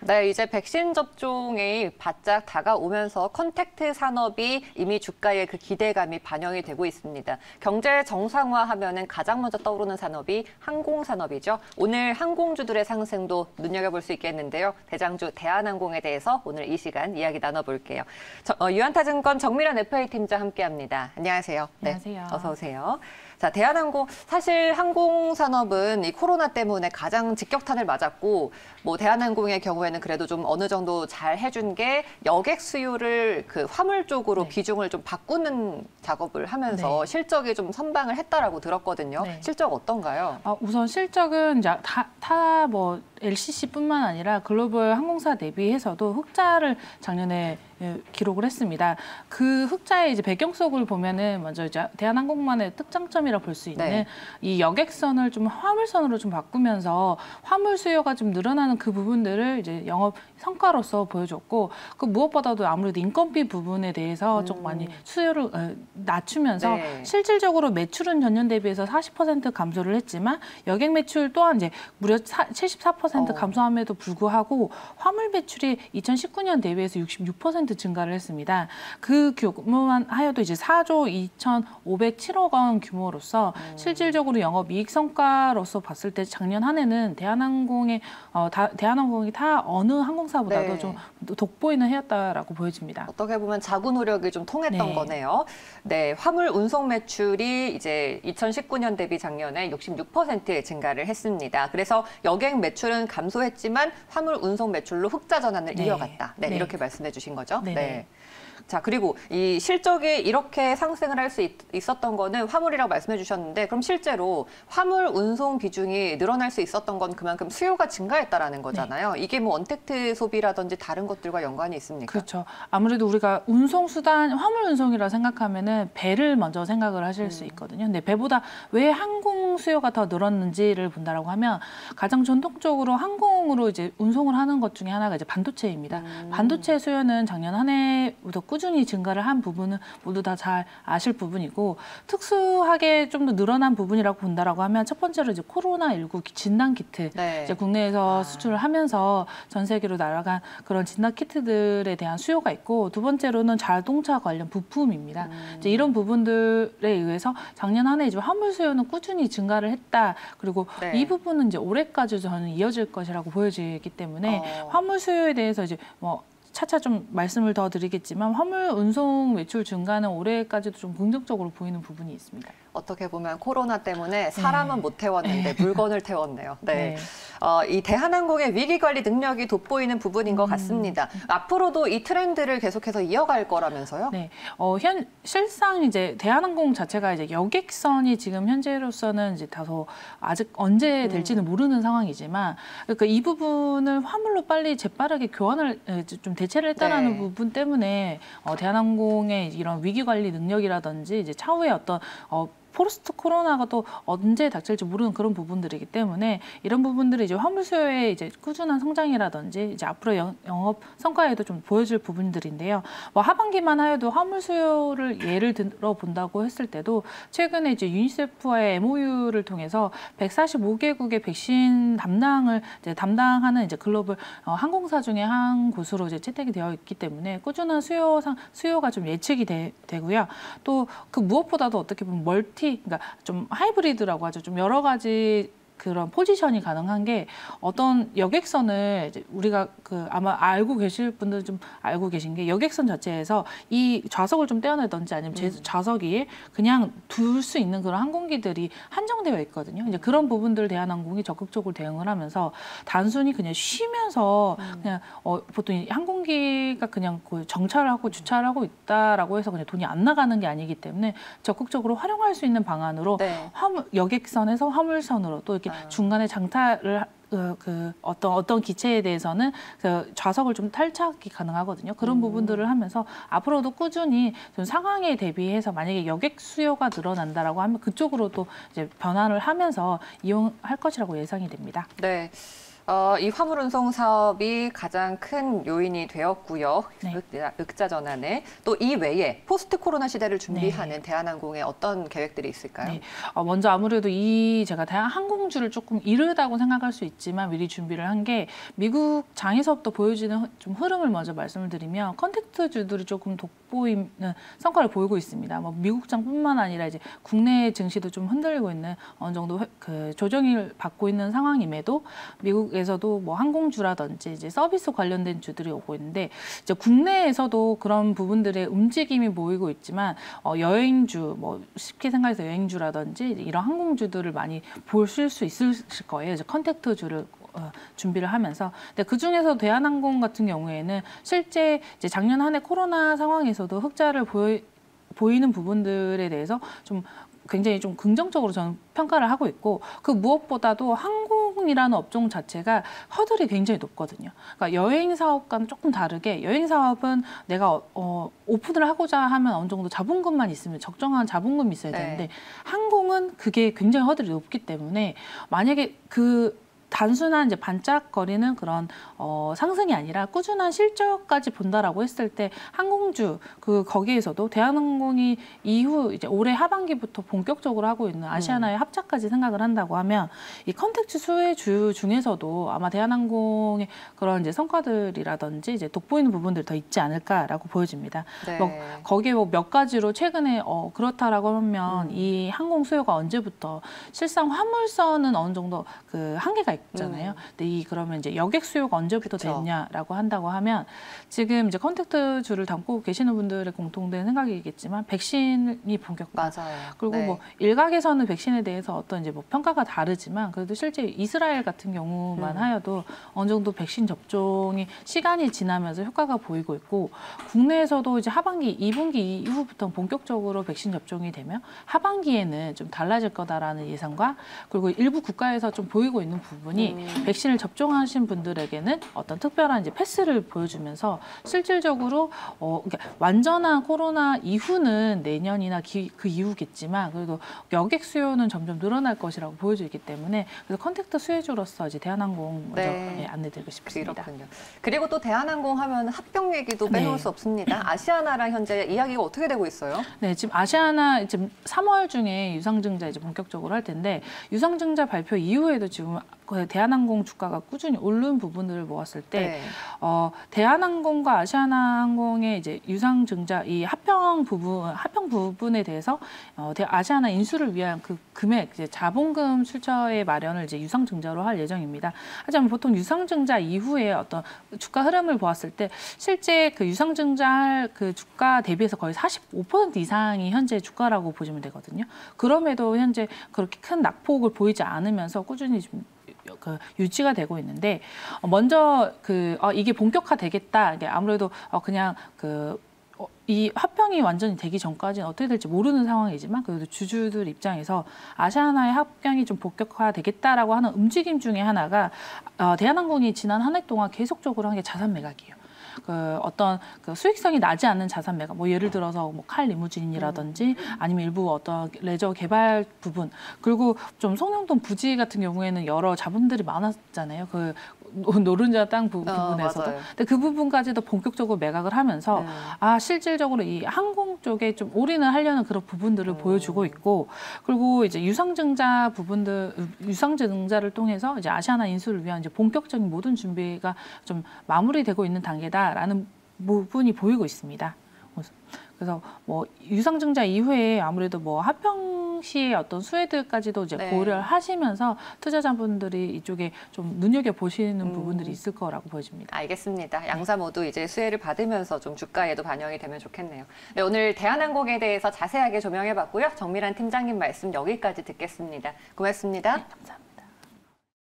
네, 이제 백신 접종이 바짝 다가오면서 컨택트 산업이 이미 주가에 그 기대감이 반영이 되고 있습니다. 경제 정상화하면은 가장 먼저 떠오르는 산업이 항공산업이죠. 오늘 항공주들의 상승도 눈여겨볼 수 있겠는데요. 대장주 대한항공에 대해서 오늘 이 시간 이야기 나눠볼게요. 유한타증권 정미란 FA 팀장 함께합니다. 안녕하세요. 안녕하세요. 네, 어서 오세요. 자, 대한항공, 사실 항공산업은 이 코로나 때문에 가장 직격탄을 맞았고, 뭐 대한항공의 경우에는 그래도 좀 어느 정도 잘 해준 게 여객 수요를 그 화물 쪽으로 네. 비중을 좀 바꾸는 작업을 하면서 네. 실적이 좀 선방을 했다라고 들었거든요. 네. 실적 어떤가요? 우선 실적은 이제 뭐 LCC뿐만 아니라 글로벌 항공사 대비해서도 흑자를 작년에 기록을 했습니다. 그 흑자의 이제 배경 속을 보면은 먼저 이제 대한항공만의 특장점이라 볼 수 있는 네. 이 여객선을 좀 화물선으로 좀 바꾸면서 화물 수요가 좀 늘어나는 그 부분들을 이제 영업 성과로서 보여줬고, 그 무엇보다도 아무래도 인건비 부분에 대해서 좀 많이 수요를 낮추면서 네. 실질적으로 매출은 전년 대비해서 40% 감소를 했지만 여객 매출 또한 이제 무려 74% 감소함에도 불구하고 화물 매출이 2019년 대비해서 66% 증가를 했습니다. 그 규모만 하여도 이제 4조 2,507억 원 규모로서 실질적으로 영업이익 성과로서 봤을 때 작년 한 해는 대한항공이 다 어느 항공사보다도 네. 좀 돋보이는 해였다라고 보여집니다. 어떻게 보면 자구 노력이 좀 통했던 네. 거네요. 네, 화물 운송 매출이 이제 2019년 대비 작년에 66% 증가를 했습니다. 그래서 여객 매출은 감소했지만 화물 운송 매출로 흑자 전환을 네. 이어갔다. 네, 네. 이렇게 말씀해 주신 거죠. 네. 네. 자, 그리고 이 실적이 이렇게 상승을 할 수 있었던 거는 화물이라고 말씀해 주셨는데, 그럼 실제로 화물 운송 비중이 늘어날 수 있었던 건 그만큼 수요가 증가했다라는 거잖아요. 네. 이게 뭐 언택트 소비라든지 다른 것들과 연관이 있습니까? 그렇죠. 아무래도 우리가 운송수단, 화물 운송이라 생각하면은 배를 먼저 생각을 하실 수 있거든요. 근데 배보다 왜 항공 수요가 더 늘었는지를 본다라고 하면 가장 전통적으로 항공으로 이제 운송을 하는 것 중에 하나가 이제 반도체입니다. 반도체 수요는 작년 한 해부터 꾸준히 증가를 한 부분은 모두 다 잘 아실 부분이고, 특수하게 좀 더 늘어난 부분이라고 본다라고 하면 첫 번째로 이제 코로나19 진단 키트, 네. 이제 국내에서 수출을 하면서 전 세계로 날아간 그런 진단 키트들에 대한 수요가 있고, 두 번째로는 자동차 관련 부품입니다. 이제 이런 부분들에 의해서 작년 한 해 이제 화물 수요는 꾸준히 증가를 했다. 그리고 네. 이 부분은 이제 올해까지 저는 이어질 것이라고 보여지기 때문에 화물 수요에 대해서 이제 뭐 차차 좀 말씀을 더 드리겠지만 화물 운송 매출 증가는 올해까지도 좀 긍정적으로 보이는 부분이 있습니다. 어떻게 보면 코로나 때문에 사람은 못 태웠는데 물건을 태웠네요. 네. 네. 이 대한항공의 위기관리 능력이 돋보이는 부분인 것 같습니다. 앞으로도 이 트렌드를 계속해서 이어갈 거라면서요? 네. 실상 이제 대한항공 자체가 이제 여객선이 지금 현재로서는 이제 다소 아직 언제 될지는 모르는 상황이지만, 그러니까 이 부분을 화물로 빨리 재빠르게 교환을 좀 대체를 했다라는 네. 부분 때문에 대한항공의 이런 위기관리 능력이라든지 이제 차후에 어떤 포스트 코로나가 또 언제 닥칠지 모르는 그런 부분들이기 때문에 이런 부분들이 이제 화물 수요의 이제 꾸준한 성장이라든지 이제 앞으로 영업 성과에도 좀 보여질 부분들인데요. 뭐 하반기만 하여도 화물 수요를 예를 들어 본다고 했을 때도 최근에 이제 유니세프와의 MOU를 통해서 145개국의 백신 담당하는 이제 글로벌 항공사 중에 한 곳으로 이제 채택이 되어 있기 때문에 꾸준한 수요가 좀 예측이 되고요. 또 그 무엇보다도 어떻게 보면 그러니까 좀 하이브리드라고 하죠. 좀 여러 가지 그런 포지션이 가능한 게, 어떤 여객선을 이제 우리가 아마 알고 계실 분들 좀 알고 계신 게, 여객선 자체에서 이 좌석을 좀 떼어내든지 아니면 좌석이 그냥 둘 수 있는 그런 항공기들이 한정되어 있거든요. 이제 그런 부분들 대한항공이 적극적으로 대응을 하면서 단순히 그냥 쉬면서 그냥 보통 항공기가 그냥 정차를 하고 주차를 하고 있다라고 해서 그냥 돈이 안 나가는 게 아니기 때문에 적극적으로 활용할 수 있는 방안으로 네. 여객선에서 화물선으로 또 이렇게 중간에 장타를 어떤 기체에 대해서는 좌석을 좀 탈착이 가능하거든요. 그런 부분들을 하면서 앞으로도 꾸준히 좀 상황에 대비해서 만약에 여객 수요가 늘어난다라고 하면 그쪽으로도 이제 변화를 하면서 이용할 것이라고 예상이 됩니다. 네. 이 화물운송 사업이 가장 큰 요인이 되었고요. 네. 흑자 전환에 또 이 외에 포스트 코로나 시대를 준비하는 네. 대한항공의 어떤 계획들이 있을까요? 네. 먼저 아무래도 제가 대한항공주를 조금 이르다고 생각할 수 있지만 미리 준비를 한 게 미국 장에서부터 보여지는 좀 흐름을 먼저 말씀을 드리면 컨택트주들이 조금 돋보이는 성과를 보이고 있습니다. 뭐 미국장뿐만 아니라 이제 국내 증시도 좀 흔들리고 있는 어느 정도 조정을 받고 있는 상황임에도 미국에서도 뭐 항공주라든지 이제 서비스 관련된 주들이 오고 있는데 이제 국내에서도 그런 부분들의 움직임이 보이고 있지만 여행주 뭐 쉽게 생각해서 여행주라든지 이런 항공주들을 많이 보실 수 있을 거예요. 이제 컨택트주를 준비를 하면서. 근데 그 중에서 대한항공 같은 경우에는 실제 이제 작년 한 해 코로나 상황에서도 흑자를 보이는 부분들에 대해서 좀 굉장히 좀 긍정적으로 저는 평가를 하고 있고 그 무엇보다도 항공이라는 업종 자체가 허들이 굉장히 높거든요. 그러니까 여행 사업과는 조금 다르게 여행 사업은 내가 오픈을 하고자 하면 어느 정도 자본금만 있으면 적정한 자본금이 있어야 되는데 네. 항공은 그게 굉장히 허들이 높기 때문에 만약에 단순한 이제 반짝거리는 그런 상승이 아니라 꾸준한 실적까지 본다라고 했을 때 항공주 거기에서도 대한항공이 이후 이제 올해 하반기부터 본격적으로 하고 있는 아시아나의 합작까지 생각을 한다고 하면 이 컨택트 수혜주 중에서도 아마 대한항공의 그런 이제 성과들이라든지 이제 돋보이는 부분들 더 있지 않을까라고 보여집니다. 네. 뭐 거기에 뭐 몇 가지로 최근에 그렇다라고 하면 이 항공 수요가 언제부터 실상 화물선은 어느 정도 그 한계가 있잖아요. 근데 그러면 이제 여객 수요가 언제부터 그쵸. 됐냐라고 한다고 하면 지금 이제 컨택트주를 담고 계시는 분들의 공통된 생각이겠지만 백신이 본격화. 맞아요. 그리고 네. 뭐 일각에서는 백신에 대해서 어떤 이제 뭐 평가가 다르지만 그래도 실제 이스라엘 같은 경우만 하여도 어느 정도 백신 접종이 시간이 지나면서 효과가 보이고 있고 국내에서도 이제 하반기 2분기 이후부터 본격적으로 백신 접종이 되면 하반기에는 좀 달라질 거다라는 예상과 그리고 일부 국가에서 좀 보이고 있는 부분이 백신을 접종하신 분들에게는 어떤 특별한 이제 패스를 보여주면서 실질적으로 그러니까 완전한 코로나 이후는 내년이나 그 이후겠지만 그래도 여객 수요는 점점 늘어날 것이라고 보여지기 때문에 그래서 컨택트 수혜주로서 이제 대한항공 먼저 안내드리고 싶습니다. 그렇군요. 그리고 또 대한항공 하면 합병 얘기도 빼놓을 수 없습니다. 아시아나랑 현재 이야기가 어떻게 되고 있어요? 네, 지금 아시아나 지금 3월 중에 유상증자 이제 본격적으로 할 텐데 유상증자 발표 이후에도 지금 대한항공 주가가 꾸준히 오른 부분들을 보았을 때 대한항공과 아시아나항공의 이제 유상증자 이 합병 부분에 대해서 아시아나 인수를 위한 그 금액 이제 자본금 출처의 마련을 이제 유상증자로 할 예정입니다. 하지만 보통 유상증자 이후에 어떤 주가 흐름을 보았을 때 실제 그 유상증자할 그 주가 대비해서 거의 45% 이상이 현재 주가라고 보시면 되거든요. 그럼에도 현재 그렇게 큰 낙폭을 보이지 않으면서 꾸준히 좀 유지가 되고 있는데 먼저 이게 본격화되겠다. 이게 아무래도 그냥 이 합병이 완전히 되기 전까지는 어떻게 될지 모르는 상황이지만 그래도 주주들 입장에서 아시아나의 합병이 좀 본격화되겠다라고 하는 움직임 중에 하나가 대한항공이 지난 한 해 동안 계속적으로 한 게 자산 매각이에요. 어떤 수익성이 나지 않는 자산 매각, 뭐 예를 들어서 뭐 칼 리무진이라든지 아니면 일부 어떤 레저 개발 부분 그리고 좀 송영돈 부지 같은 경우에는 여러 자본들이 많았잖아요. 노른자 땅 부분에서도. 맞아요. 근데 그 부분까지도 본격적으로 매각을 하면서 실질적으로 이 항공 쪽에 좀 올인을 하려는 그런 부분들을 보여주고 있고 그리고 이제 유상증자를 통해서 이제 아시아나 인수를 위한 이제 본격적인 모든 준비가 좀 마무리되고 있는 단계다라는 부분이 보이고 있습니다. 그래서 뭐 유상증자 이후에 아무래도 뭐 합병 시의 어떤 수혜들까지도 이제 고려를 하시면서 투자자분들이 이쪽에 좀 눈여겨 보시는 부분들이 있을 거라고 보여집니다. 알겠습니다. 양사 모두 이제 수혜를 받으면서 좀 주가에도 반영이 되면 좋겠네요. 네, 오늘 대한항공에 대해서 자세하게 조명해봤고요. 정밀한 팀장님 말씀 여기까지 듣겠습니다. 고맙습니다. 감사합니다.